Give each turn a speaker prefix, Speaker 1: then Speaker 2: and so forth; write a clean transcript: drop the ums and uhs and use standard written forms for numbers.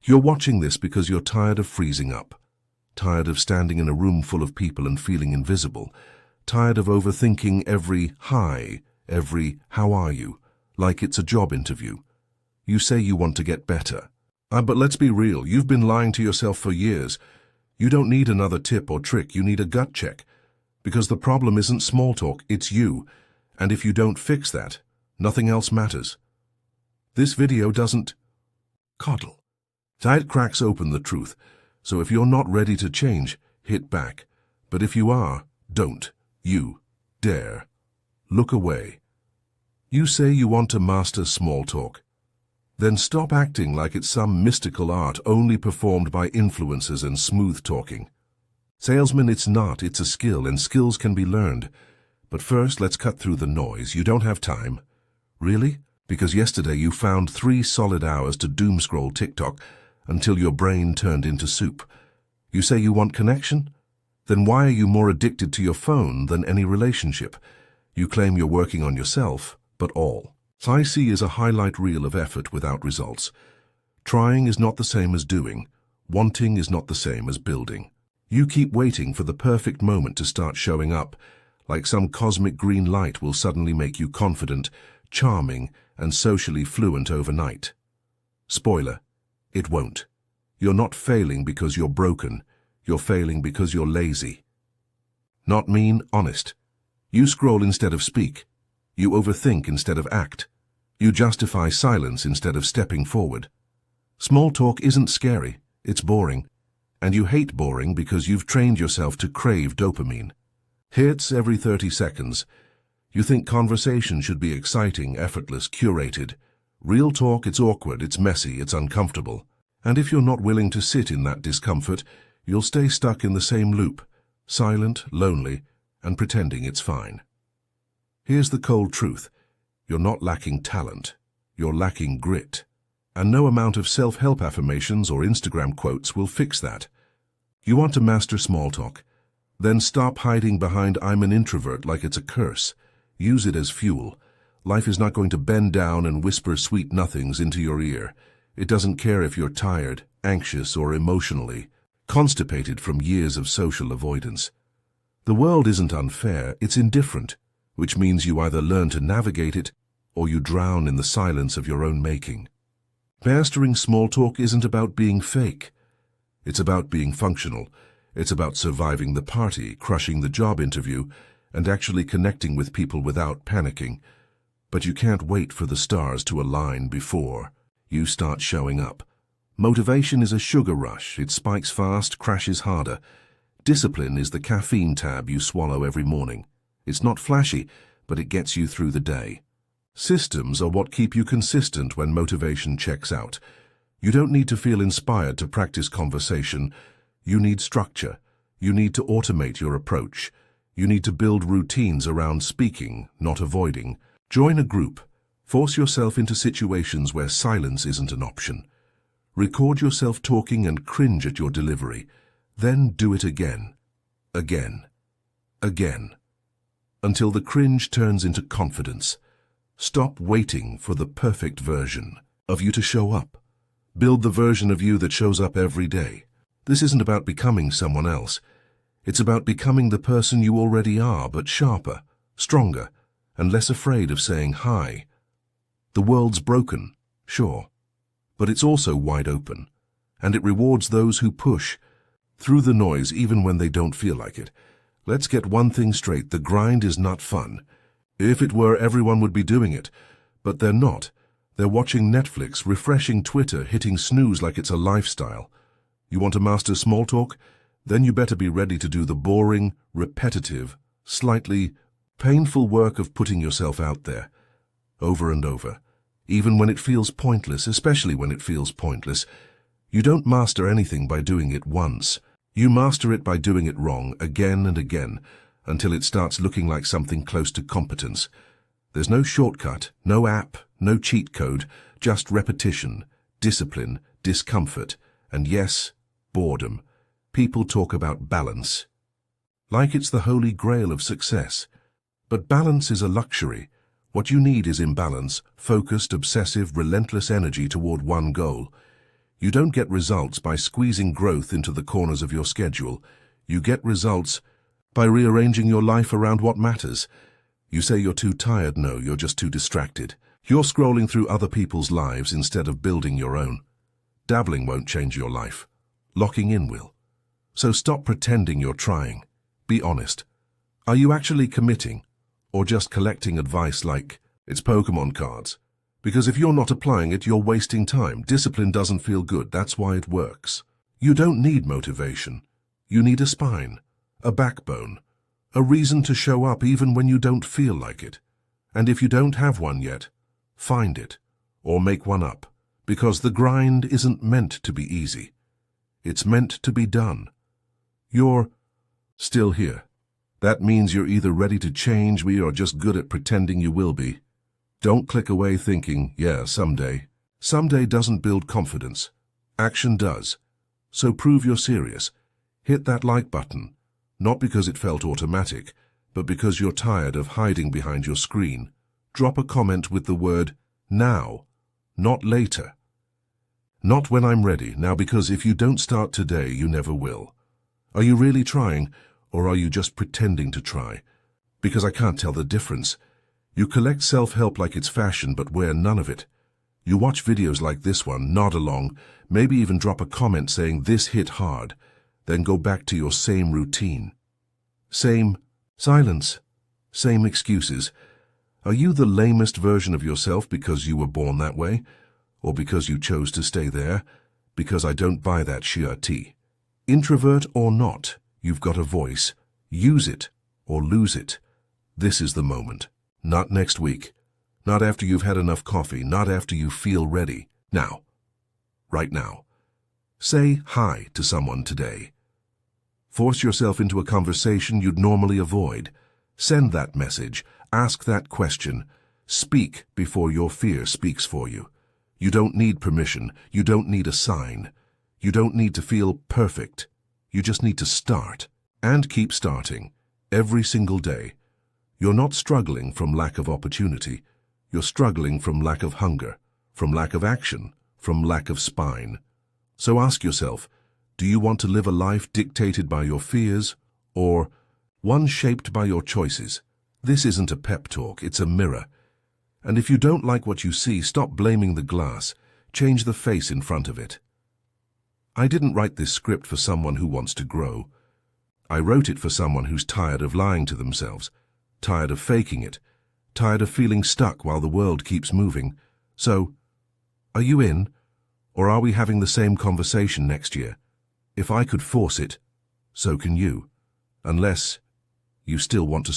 Speaker 1: You're watching this because you're tired of freezing up, tired of standing in a room full of people and feeling invisible, tired of overthinking every hi, every how are you, like it's a job interview. You say you want to get better. But let's be real, you've been lying to yourself for years. You don't need another tip or trick, you need a gut check. Because the problem isn't small talk, it's you. And if you don't fix that, nothing else matters. This video doesn't coddle. It cracks open the truth. So if you're not ready to change, hit back. But if you are, don't. You dare. Look away. You say you want to master small talk. Then stop acting like it's some mystical art only performed by influencers and smooth talking. Salesman, it's not, it's a skill, and skills can be learned. But first, let's cut through the noise. You don't have time. Really? Because yesterday you found 3 solid hours to doom-scroll TikTok until your brain turned into soup. You say you want connection? Then why are you more addicted to your phone than any relationship? You claim you're working on yourself, but all I see is a highlight reel of effort without results. Trying is not the same as doing. Wanting is not the same as building. You keep waiting for the perfect moment to start showing up, like some cosmic green light will suddenly make you confident, charming, and socially fluent overnight. Spoiler, it won't. You're not failing because you're broken. You're failing because you're lazy. Not mean, honest. You scroll instead of speak. You overthink instead of act. You justify silence instead of stepping forward. Small talk isn't scary, it's boring. And you hate boring because you've trained yourself to crave dopamine. Hits every 30 seconds. You think conversation should be exciting, effortless, curated. Real talk, it's awkward, it's messy, it's uncomfortable. And if you're not willing to sit in that discomfort, you'll stay stuck in the same loop, silent, lonely, and pretending it's fine. Here's the cold truth. You're not lacking talent. You're lacking grit. And no amount of self-help affirmations or Instagram quotes will fix that. You want to master small talk? Then stop hiding behind "I'm an introvert" like it's a curse. Use it as fuel. Life is not going to bend down and whisper sweet nothings into your ear. It doesn't care if you're tired, anxious, or emotionally constipated from years of social avoidance. The world isn't unfair, it's indifferent, which means you either learn to navigate it or you drown in the silence of your own making. Mastering small talk isn't about being fake. It's about being functional. It's about surviving the party, crushing the job interview, and actually connecting with people without panicking. But you can't wait for the stars to align before you start showing up. Motivation is a sugar rush. It spikes fast, crashes harder. Discipline is the caffeine tab you swallow every morning. It's not flashy, but it gets you through the day. Systems are what keep you consistent when motivation checks out. You don't need to feel inspired to practice conversation. You need structure. You need to automate your approach. You need to build routines around speaking, not avoiding. Join a group. Force yourself into situations where silence isn't an option. Record yourself talking and cringe at your delivery. Then do it again. Again. Again. Until the cringe turns into confidence. Stop waiting for the perfect version of you to show up. Build the version of you that shows up every day. This isn't about becoming someone else. It's about becoming the person you already are, but sharper, stronger, and less afraid of saying hi. The world's broken, sure, but it's also wide open, and it rewards those who push through the noise even when they don't feel like it. Let's get one thing straight, the grind is not fun. If it were, everyone would be doing it, but they're not. They're watching Netflix, refreshing Twitter, hitting snooze like it's a lifestyle. You want to master small talk? Then you better be ready to do the boring, repetitive, slightly painful work of putting yourself out there, over and over, even when it feels pointless, especially when it feels pointless. You don't master anything by doing it once. You master it by doing it wrong again and again, until it starts looking like something close to competence. There's no shortcut, no app, no cheat code, just repetition, discipline, discomfort, and yes, boredom. People talk about balance, like it's the holy grail of success. But balance is a luxury. What you need is imbalance, focused, obsessive, relentless energy toward one goal. You don't get results by squeezing growth into the corners of your schedule. You get results by rearranging your life around what matters. You say you're too tired. No, you're just too distracted. You're scrolling through other people's lives instead of building your own. Dabbling won't change your life. Locking in will. So stop pretending you're trying. Be honest. Are you actually committing, or just collecting advice like it's Pokemon cards? Because if you're not applying it, you're wasting time. Discipline doesn't feel good. That's why it works. You don't need motivation. You need a spine, a backbone, a reason to show up even when you don't feel like it. And if you don't have one yet, find it, or make one up. Because the grind isn't meant to be easy. It's meant to be done. You're still here. That means you're either ready to change me or just good at pretending you will be. Don't click away thinking, yeah, someday. Someday doesn't build confidence. Action does. So prove you're serious. Hit that like button, not because it felt automatic, but because you're tired of hiding behind your screen. Drop a comment with the word now, not later. Not when I'm ready, now, because if you don't start today, you never will. Are you really trying, or are you just pretending to try? Because I can't tell the difference. You collect self-help like it's fashion, but wear none of it. You watch videos like this one, nod along, maybe even drop a comment saying this hit hard, then go back to your same routine. Same silence, same excuses. Are you the lamest version of yourself because you were born that way? Or because you chose to stay there? Because I don't buy that sheer tea. Introvert or not, you've got a voice. Use it or lose it. This is the moment. Not next week. Not after you've had enough coffee. Not after you feel ready. Now. Right now. Say hi to someone today. Force yourself into a conversation you'd normally avoid. Send that message. Ask that question. Speak before your fear speaks for you. You don't need permission. You don't need a sign. You don't need to feel perfect. You just need to start. And keep starting. Every single day. You're not struggling from lack of opportunity. You're struggling from lack of hunger, from lack of action, from lack of spine. So ask yourself, do you want to live a life dictated by your fears, or one shaped by your choices? This isn't a pep talk, it's a mirror. And if you don't like what you see, stop blaming the glass. Change the face in front of it. I didn't write this script for someone who wants to grow. I wrote it for someone who's tired of lying to themselves, tired of faking it, tired of feeling stuck while the world keeps moving. So, are you in? Or are we having the same conversation next year? If I could force it, so can you. Unless you still want to